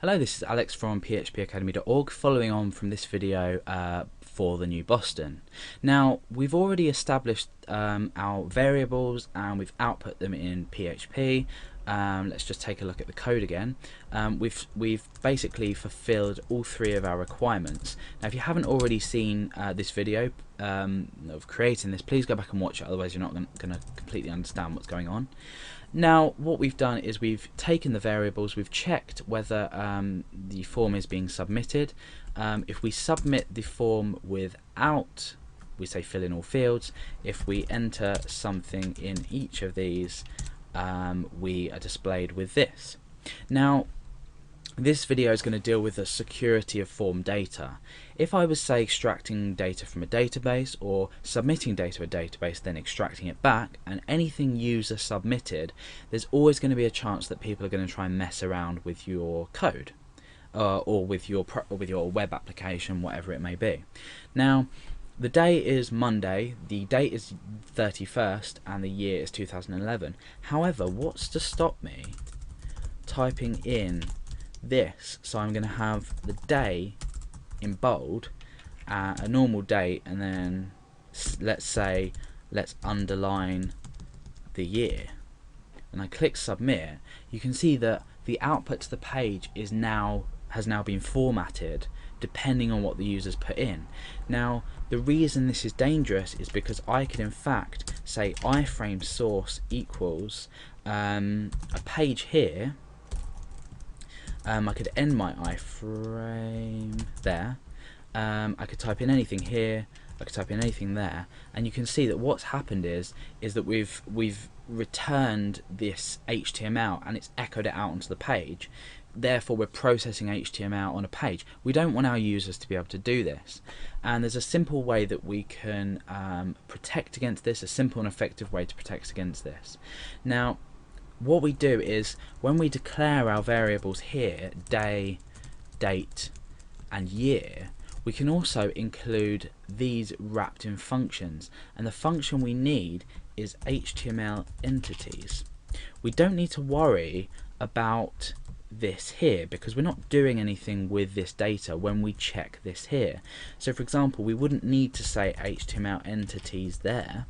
Hello, this is Alex from phpacademy.org, following on from this video for the new Boston. Now, we've already established our variables and we've output them in PHP. Let's just take a look at the code again. We've basically fulfilled all three of our requirements. Now, if you haven't already seen this video of creating this, please go back and watch it, otherwise you're not going to completely understand what's going on. Now, what we've done is we've taken the variables, we've checked whether the form is being submitted. If we submit the form without, we say fill in all fields. If we enter something in each of these, we are displayed with this. Now, this video is going to deal with the security of form data. If I was, say, extracting data from a database or submitting data to a database, then extracting it back, and anything user submitted, there's always going to be a chance that people are going to try and mess around with your code or with your web application, whatever it may be. Now, the day is Monday, the date is 31st, and the year is 2011. However, what's to stop me typing in this? So I'm going to have the day in bold, a normal date, and then let's underline the year, and I click submit. You can see that the output to the page has now been formatted depending on what the users put in. Now, the reason this is dangerous is because I could in fact say iframe source equals a page here. I could end my iframe there. I could type in anything here. I could type in anything there, and you can see that what's happened is that we've returned this HTML and it's echoed it out onto the page. Therefore, we're processing HTML on a page. We don't want our users to be able to do this, and there's a simple way that we can protect against this. A simple and effective way to protect against this. Now, what we do is when we declare our variables here, day, date, and year, we can also include these wrapped in functions, and the function we need is htmlentities. We don't need to worry about this here because we're not doing anything with this data when we check this here. So for example, we wouldn't need to say htmlentities there.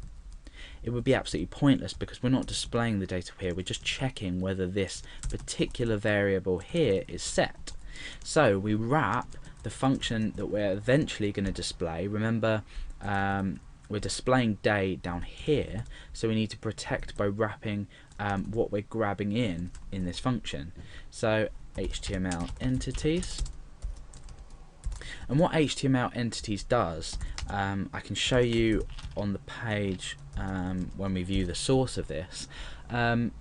It would be absolutely pointless because we're not displaying the data here, we're just checking whether this particular variable here is set. So we wrap the function that we're eventually going to display. Remember, we're displaying day down here, so we need to protect by wrapping what we're grabbing in this function. So HTML entities. And what HTML entities does, I can show you on the page when we view the source of this. Entities.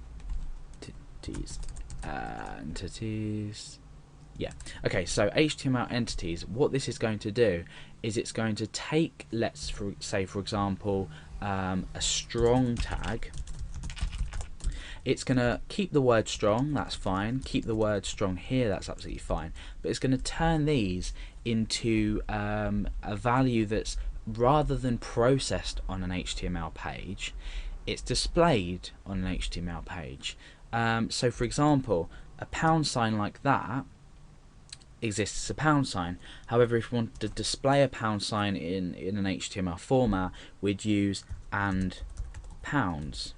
Yeah. Okay. So HTML entities. What this is going to do is it's going to take, let's say for example, a strong tag. It's going to keep the word strong, that's fine. Keep the word strong here, that's absolutely fine. But it's going to turn these into a value that's, rather than processed on an HTML page, it's displayed on an HTML page. So for example, a pound sign like that exists as a pound sign. However, if we want to display a pound sign in an HTML format, we'd use and pounds.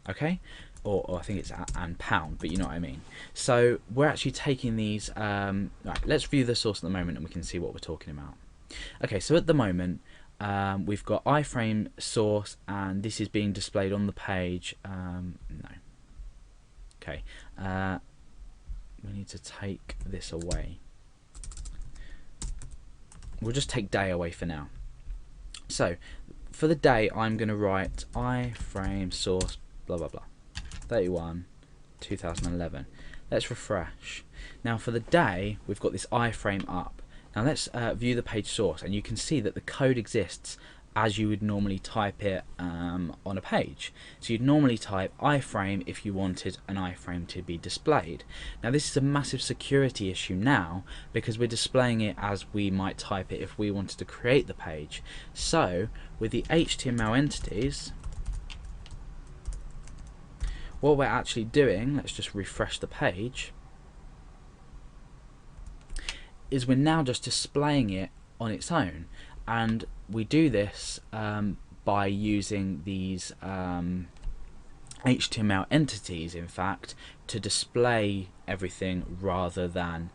Okay? Or I think it's and pound, but you know what I mean. So we're actually taking these. Right, let's view the source at the moment and we can see what we're talking about. Okay, so at the moment we've got iframe source and this is being displayed on the page. No. Okay, we need to take this away. We'll just take day away for now. So for the day, I'm going to write iframe source blah blah blah 31 2011. Let's refresh. Now for the day, we've got this iframe up. Now let's view the page source, and you can see that the code exists as you would normally type it on a page. So you'd normally type iframe if you wanted an iframe to be displayed. Now this is a massive security issue now because we're displaying it as we might type it if we wanted to create the page. So with the HTML entities, what we're actually doing, let's just refresh the page. is we're now just displaying it on its own, and we do this by using these HTML entities, in fact, to display everything rather than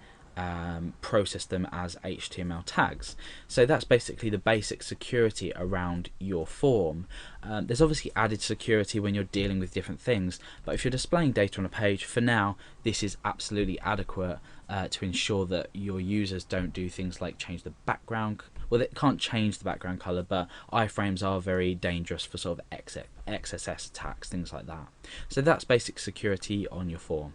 process them as HTML tags. So that's basically the basic security around your form. There's obviously added security when you're dealing with different things, but if you're displaying data on a page, for now this is absolutely adequate to ensure that your users don't do things like change the background. Well, they can't change the background color, but iframes are very dangerous for sort of XSS attacks, things like that. So that's basic security on your form.